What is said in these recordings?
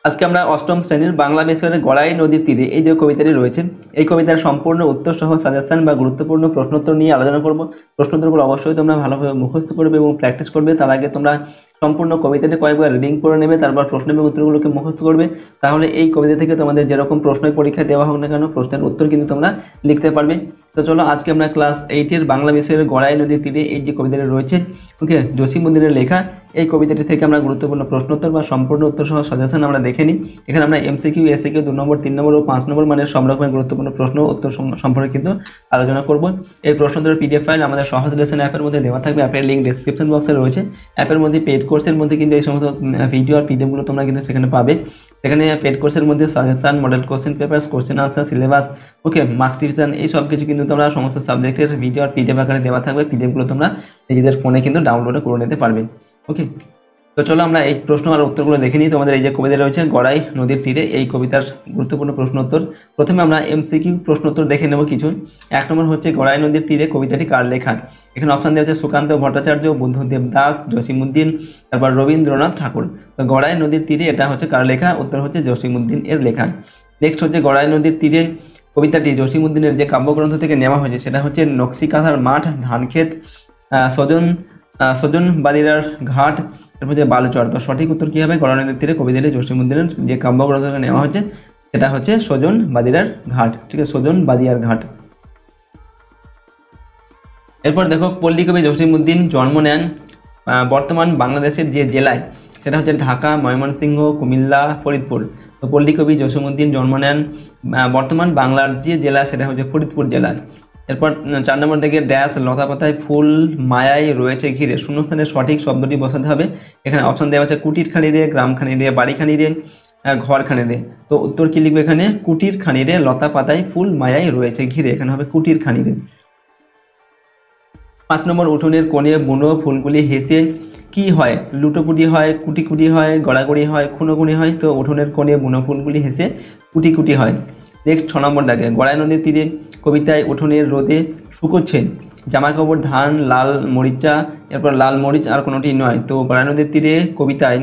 আজকে আমরা অষ্টম শ্রেণীর বাংলা বিষয়ের গড়াই নদীর তীরে এই যে কবিতাটি রয়েছে, এই কবিতার সম্পূর্ণ উত্তর সহ সাজেশন বা গুরুত্বপূর্ণ প্রশ্নোত্তর নিয়ে আলোচনা করব। প্রশ্নোত্তরগুলো অবশ্যই তোমরা ভালোভাবে মুখস্থ করবে এবং প্র্যাকটিস করবে। তার আগে তোমরা সম্পূর্ণ কবিতাটি কয়েকবার রিডিং করে নেবে, তারপর প্রশ্ন এবং উত্তরগুলোকে মুখস্থ করবে। তাহলে এই কবিতা থেকে তোমাদের যেরকম প্রশ্নের পরীক্ষা দেওয়া হোক না কেন, প্রশ্নের উত্তর কিন্তু তোমরা লিখতে পারবে। তো চলো আজকে আমরা ক্লাস 8-এর বাংলা বিষয়ের গড়াই নদীর তীরে এই যে কবিতাটি রয়েছে, ওকে, জসীমউদ্দিনের লেখা, এই কবিতাটি থেকে আমরা গুরুত্বপূর্ণ প্রশ্নোত্তর বা সম্পূর্ণ উত্তর সহ সাজেশন আমরা দেখে নিই। এখানে আমরা এমসিকিউ, এসিকিউ 2 নম্বর, 3 নম্বর ও 5 নম্বর মানের সব রকমের গুরুত্বপূর্ণ প্রশ্ন উত্তর সম্পর্কে কিন্তু আলোচনা করব। এই প্রশ্নোত্তরের পিডিএফ ফাইল আমাদের সহজ লেসন অ্যাপের মধ্যে দেওয়া থাকবে। অ্যাপের লিঙ্ক ডেসক্রিপশন বক্সে রয়েছে। অ্যাপের মধ্যে পেড কোর্সের মধ্যে কিন্তু এই সমস্ত ভিডিও আর পিডিএফগুলো তোমরা কিন্তু সেখানে পাবে। এখানে পেড কোর্সের মধ্যে suggestion, model question papers, question answer, syllabus, okay, marks division, এই সব কিছু কিন্তু তোমরা সমস্ত সাবজেক্টের ভিডিও আর পিডিএফ আকারে দেওয়া থাকবে। পিডিএফগুলো তোমরা নিজেদের ফোনে কিন্তু ডাউনলোড করে নিতে পারবে। ওকে, তো চলো আমরা এই প্রশ্ন আর উত্তরগুলো দেখে নিই। তোমাদের এই যে কবিতা রয়েছে গড়াই নদীর তীরে, এই কবিতার গুরুত্বপূর্ণ প্রশ্ন উত্তর। প্রথমে আমরা এমসিকিউ প্রশ্ন উত্তর দেখে নেব কিছু। 1 নম্বর হচ্ছে গড়াই নদীর তীরে কবিতাটি কার লেখা? এখানে অপশন দেওয়া আছে সুকান্ত ভট্টাচার্য, বুদ্ধদেব দাস, জসীমউদ্দিন, তারপর রবীন্দ্রনাথ ঠাকুর। তো গড়াই নদীর তীরে এটা হচ্ছে কার লেখা? উত্তর হচ্ছে জসীমউদ্দিন এর লেখা। নেক্সট হচ্ছে গড়াই নদীর তীরে কবিতাটি জসীমউদ্দিনের যে কাব্যগ্রন্থ থেকে নেওয়া হয়েছে সেটা হচ্ছে নকশিকাঁথার মাঠ, ধানক্ষেত, সজন বাদিরার ঘাট, এরপর যে বালুচর। তো সঠিক উত্তর কী হবে? গড়াই নদীর তীরে কবিতাটি জসীমউদ্দিনের যে কাব্যগ্রন্থ থেকে নেওয়া হয়েছে সেটা হচ্ছে সজন বাদিরার ঘাট। ঠিক আছে, সজন বাদিয়ার ঘাট। এরপর দেখো, পল্লী কবি জসীমউদ্দিন জন্ম নেন বর্তমান বাংলাদেশের যে জেলায়, সেটা হচ্ছে ঢাকা, ময়মনসিংহ, কুমিল্লা, ফরিদপুর। তো পল্লী কবি জসীমউদ্দিন জন্ম নেন বর্তমান বাংলার যে জেলা সেটা হচ্ছে ফরিদপুর জেলা। এরপর 4 নম্বর থেকে ড্যাশ লতা পাতায় ফুল মায়ায় রয়েছে ঘিরে, শূন্যস্থানে সঠিক শব্দটি বসাতে হবে। এখানে অপশন দেওয়া আছে কুটির খানি রে, গ্রাম খানি রে, বাড়ি খানি রে, ঘর খানি রে। তো উত্তর কি লিখবে? এখানে কুটির খানি রে, লতা পাতায় ফুল মায়ায় রয়েছে ঘিরে, এখানে হবে কুটির খানি রে। 5 নম্বর, উঠোনের কোণে বুনো ফুলগুলি হেসে কি হয়? লুটোপুটি হয়, কুটিকুটি হয়, গড়াগড়ি হয়, খুনোখুনি হয়। তো উঠোনের কোণে বুনো ফুলগুলি হেসে কুটিকুটি হয়। নেক্সট 6 নম্বর দেখে, গড়াই নদীর তীরে কবিতায় উঠোনের রোদে শুকোচ্ছে জামাকাপড়, ধান, লাল মরিচা, এরপর লাল মরিচ আর কোনোটি নয়। তো গড়াই নদীর তীরে কবিতায়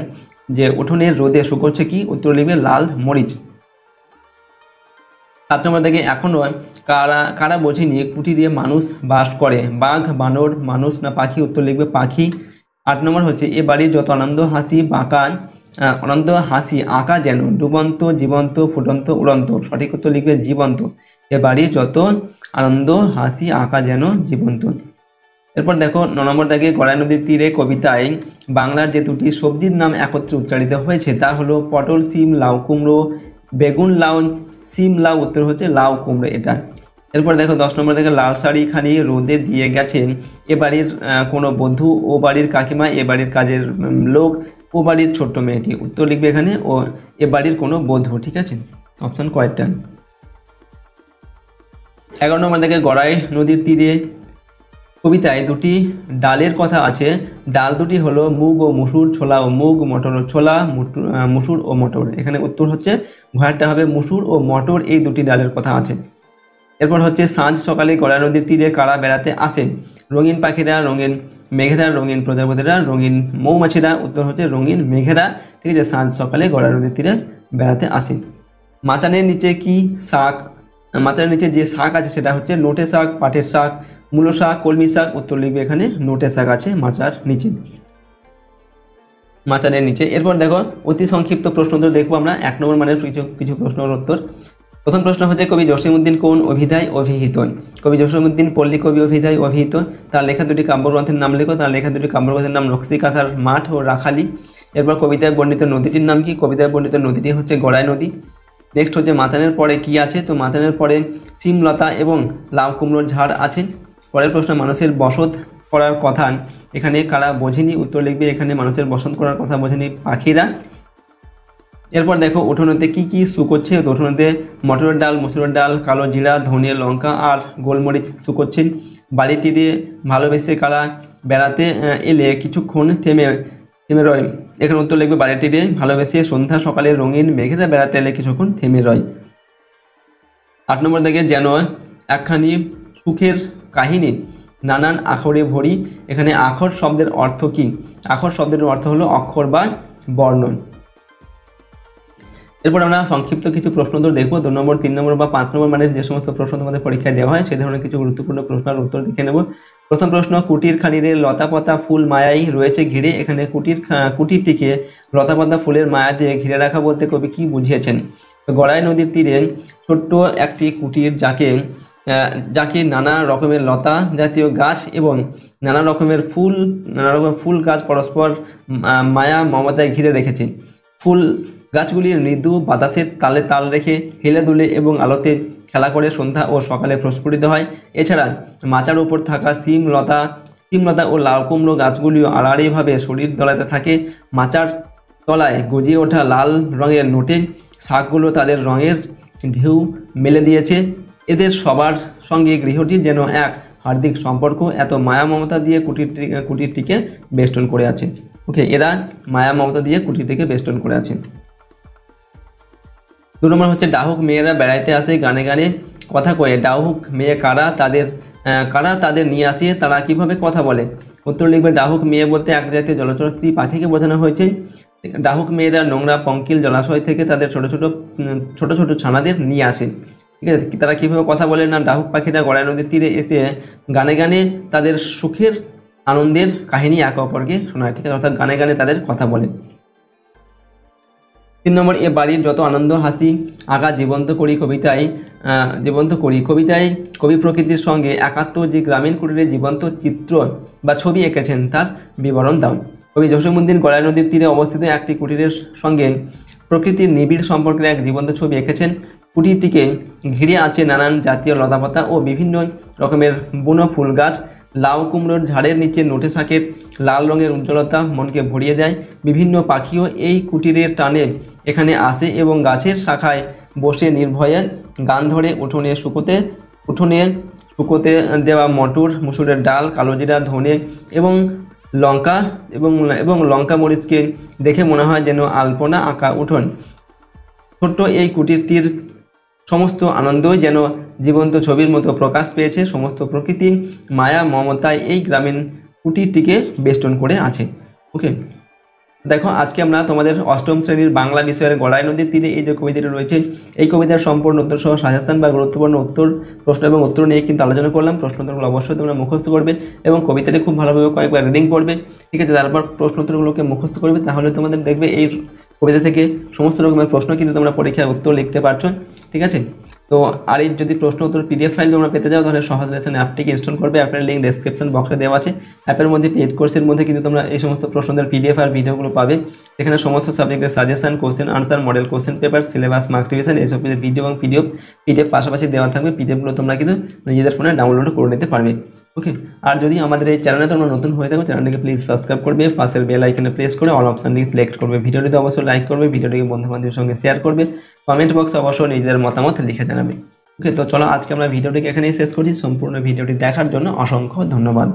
যে উঠোনের রোদে শুকোচ্ছে কি? উত্তর লিখবে লাল মরিচ। 7 নম্বর থেকে এখনও কারা বোঝেনি কুটিরে মানুষ বাস করে? বাঘ, বানর, মানুষ না পাখি? উত্তর লিখবে পাখি। 8 নম্বর হচ্ছে এ বাড়ির যত আনন্দ হাসি আঁকা যেন ডুবন্ত, জীবন্ত, ফুটন্ত, উড়ন্ত। সঠিক উত্তর লিখবে জীবন্ত। এ বাড়ির যত আনন্দ হাসি আঁকা যেন জীবন্ত। এরপর দেখো 9 নম্বর থেকে গড়াই নদীর তীরে কবিতায় বাংলার যে দুটি সবজির নাম একত্রে উচ্চারিত হয়েছে তা হলো পটল, সিম, লাউ, কুমড়ো, বেগুন, লাউ, সিম, লাউ। উত্তর হচ্ছে লাউ কুমড়ো এটা। এরপর দেখো 10 নম্বর থেকে লাল শাড়ি খানি রোদে দিয়ে গেছে এ বাড়ির কোনো বধূ, ও বাড়ির কাকিমা, এ বাড়ির কাজের লোক, ও বাড়ির ছোট্ট মেয়েটি। উত্তর লিখবে এখানে ও এ বাড়ির কোনো বধূ। ঠিক আছে, অপশন কয়েকটা। 11 নম্বর থেকে গড়াই নদীর তীরে কবিতায় দুটি ডালের কথা আছে। ডাল দুটি হলো মুগ ও মুসুর, ছোলা ও মুগ, মটর ও ছোলা, মুসুর ও মটর। এখানে উত্তর হচ্ছে ঘরটা হবে মুসুর ও মটর, এই দুটি ডালের কথা আছে। এরপর হচ্ছে সাঁঝ সকালে গড়াই নদীর তীরে কারা বেড়াতে আসেন? রঙিন পাখিরা, রঙিন মেঘেরা, রঙিন প্রজাপতিরা, রঙিন মৌমাছিরা। উত্তর হচ্ছে রঙিন মেঘেরা। ঠিক আছে, সাঁঝ সকালে গড়াই নদীর তীরে বেড়াতে আসেন। মাচানের নিচে কি শাক? মাচানের নিচে যে শাক আছে সেটা হচ্ছে নোটে শাক, পাটের শাক, মূলো শাক, কলমি শাক। উত্তর লিখবে এখানে নোটে শাক আছে মাচার নিচে, মাচানের নিচে। এরপর দেখো অতি সংক্ষিপ্ত প্রশ্ন উত্তর দেখবো আমরা। 1 নম্বর মানের কিছু প্রশ্নের উত্তর। প্রথম প্রশ্ন হচ্ছে কবি জসীমউদ্দিন কোন অভিধায় অভিহিত? কবি জসীমউদ্দিন পল্লী কবি অভিধায় অভিহিত। তার লেখা দুটি কাব্যগ্রন্থের নাম লেখো। তার লেখা দুটি কাব্যগ্রন্থের নাম নকশিকাঁথার মাঠ ও রাখালি। এরপর কবিতায় বর্ণিত নদীটির নাম কি? কবিতায় বর্ণিত নদীটি হচ্ছে গড়াই নদী। নেক্সট হচ্ছে মাচানের পরে কি আছে? তো মাচানের পরে সিমলতা এবং লাউ কুমড়োর ঝাড় আছে। পরের প্রশ্ন, মানুষের বসত করার কথা এখানে কারা বোঝেনি? উত্তর লিখবে এখানে মানুষের বসত করার কথা বোঝেনি পাখিরা। এরপর দেখো উঠোনেতে কি কি শুকোচ্ছে? তো উঠোনেতে মটরের ডাল, মসুরের ডাল, কালো জিরা, ধনে, লঙ্কা আর গোলমরিচ শুকোচ্ছে। বাড়িটিতে ভালোবেসে কারা বেড়াতে এলে কিছুক্ষণ থেমে রয়? এখানে উত্তর লিখবে বাড়িটিতে ভালোবেসে সন্ধ্যা সকালে রঙিন মেঘেরা বেড়াতে এলে কিছুক্ষণ থেমে রয়। 8 নম্বর থেকে যেন একখানি সুখের কাহিনী নানান আখরে ভরি। এখানে আখর শব্দের অর্থ কি? আখর শব্দের অর্থ হলো অক্ষর বা বর্ণ। এরপর আমরা সংক্ষিপ্ত কিছু প্রশ্নোত্তর দেখবো। 2 নম্বর, 3 নম্বর বা 5 নম্বর মানের যে সমস্ত প্রশ্ন তোমাদের পরীক্ষায় দেওয়া হয় সেই ধরনের কিছু গুরুত্বপূর্ণ প্রশ্নের উত্তর দেখে নেব। প্রথম প্রশ্ন, কুটির খানিরে লতাপাতা ফুল মায়াই রয়েছে ঘিরে। এখানে কুটিরটিকে লতাপাতা ফুলের মায়া দিয়ে ঘিরে রাখা বলতে কবি কি বুঝিয়েছেন? গড়াই নদীর তীরে ছোট্ট একটি কুটির যাকে নানা রকমের লতা জাতীয় গাছ এবং নানা রকমের ফুল গাছ পরস্পর মায়া মমতায় ঘিরে রেখেছে। ফুল গাছগুলির মৃদু বাতাসের তালে তাল রেখে হেলে দুলে এবং আলোতে খেলা করে সন্ধ্যা ও সকালে প্রস্ফুটিত হয়। এছাড়া মাচার উপর থাকা সিমলতা ও লাউ কুমড়ো গাছগুলিও আড়াআড়িভাবে শরীর দলাতে থাকে। মাচার তলায় গজিয়ে ওঠা লাল রঙের নোটে শাকগুলো তাদের রঙের ঢেউ মেলে দিয়েছে। এদের সবার সঙ্গে গৃহটির যেন এক হার্দিক সম্পর্ক, এত মায়া মমতা দিয়ে কুটিরটিকে বেষ্টন করে আছে। ওকে, এরা মায়া মমতা দিয়ে কুটিরটিকে বেষ্টন করে আছে। 2 নম্বর হচ্ছে, ডাহুক মেয়েরা বেড়াইতে আসে গানে গানে কথা কয়ে। ডাহুক মেয়ে কারা তাদের নিয়ে আসে, তারা কিভাবে কথা বলে? উত্তর লিখবে, ডাহুক মেয়ে বলতে এক জাতীয় জলচর স্ত্রী পাখিকে বোঝানো হয়েছে। ডাহুক মেয়েরা নোংরা পঙ্কিল জলাশয় থেকে তাদের ছোট ছোট ছানাদের নিয়ে আসে। ঠিক আছে, তারা কীভাবে কথা বলে না, ডাহুক পাখিরা গড়াই নদীর তীরে এসে গানে গানে তাদের সুখের আনন্দের কাহিনী একে অপরকে শোনায়। ঠিক আছে, অর্থাৎ গানে গানে তাদের কথা বলে। 3 নম্বর, এ বাড়ির যত আনন্দ হাসি আগা জীবন্ত করি কবিতায় কবি প্রকৃতির সঙ্গে একাত্ম যে গ্রামীণ কুটিরের জীবন্ত চিত্র বা ছবি এঁকেছেন তার বিবরণ দাও। কবি জসীমউদ্দীন গড়াই নদীর তীরে অবস্থিত একটি কুটিরের সঙ্গে প্রকৃতির নিবিড় সম্পর্কের এক জীবন্ত ছবি এঁকেছেন। কুটিরটিকে ঘিরে আছে নানান জাতীয় লতাপাতা ও বিভিন্ন রকমের বুনো ফুল গাছ। লাউ কুমড়োর ঝাড়ের নিচে নোটে শাকের লাল রঙের উজ্জ্বলতা মনকে ভরিয়ে দেয়। বিভিন্ন পাখিও এই কুটিরের টানে এখানে আসে এবং গাছের শাখায় বসে নির্ভয়ে গান ধরে। উঠোনে শুকোতে দেওয়া মটর, মুসুরের ডাল, কালোজিরা, ধনে এবং লঙ্কা মরিচকে দেখে মনে হয় যেন আলপনা আঁকা উঠোন। ছোট্ট এই কুটিরটির সমস্ত আনন্দই যেন জীবন্ত ছবির মতো প্রকাশ পেয়েছে। সমস্ত প্রকৃতি মায়া মমতায় এই গ্রামীণ কুটিরটিকে বেষ্টন করে আছে। ওকে, দেখো আজকে আমরা তোমাদের 8ম শ্রেণীর বাংলা বিষয়ের গড়াই নদীর তীরে এই যে কবিতাটি রয়েছে এই কবিতার সম্পূর্ণ উত্তর সহ সাজেশন বা গুরুত্বপূর্ণ প্রশ্ন এবং উত্তর নিয়ে কিন্তু আলোচনা করলাম। প্রশ্নোত্তরগুলো অবশ্যই তোমরা মুখস্থ করবে এবং কবিতাটি খুব ভালোভাবে কয়েকবার রিডিং পড়বে। ঠিক আছে, তারপর প্রশ্নোত্তরগুলোকে মুখস্থ করবে, তাহলে তোমাদের দেখবে এই কবিতা থেকে সমস্ত রকমের প্রশ্ন কিন্তু তোমরা পরীক্ষায় উত্তর লিখতে পারছো। ঠিক আছে, তো আর এই যদি প্রশ্ন উত্তর পিডিএফ ফাইল তোমরা পেতে যাও তাহলে সহজ লেসন অ্যাপটিকে ইনস্টল করবে। অ্যাপের লিঙ্ক ডেসক্রিপশন বক্সে দেওয়া আছে। অ্যাপের মধ্যে পেইড কোর্সের মধ্যে কিন্তু তোমরা এই সমস্ত প্রশ্নদের পিডিএফ আর ভিডিওগুলো পাবে। এখানে সমস্ত সাবজেক্টের suggestion, question answer, model question paper, syllabus, marks division এইসব ভিডিও এবং পিডিএফ পাশাপাশি দেওয়া থাকবে। পিডিএফগুলো তোমরা কিন্তু নিজেদের ফোনে ডাউনলোড করে নিতে পারবে। ওকে, আর যদি আমাদের এই চ্যানেলে তোমরা নতুন হয়ে থাকো চ্যানেলটিকে প্লিজ সাবস্ক্রাইব করবে, পাশের বেল আইকনে প্রেস করে অল অপশনটি সিলেক্ট করবে। ভিডিওটিতে অবশ্যই লাইক করবে, ভিডিওটিকে বন্ধু-বান্ধবের সঙ্গে শেয়ার করবে, কমেন্ট বক্সে অবশ্যই নিজেদের মতামত লিখে জানাবে। ওকে, তো চলো আজকে আমরা ভিডিওটিকে এখানেই শেষ করছি। সম্পূর্ণ ভিডিওটি দেখার জন্য অসংখ্য ধন্যবাদ।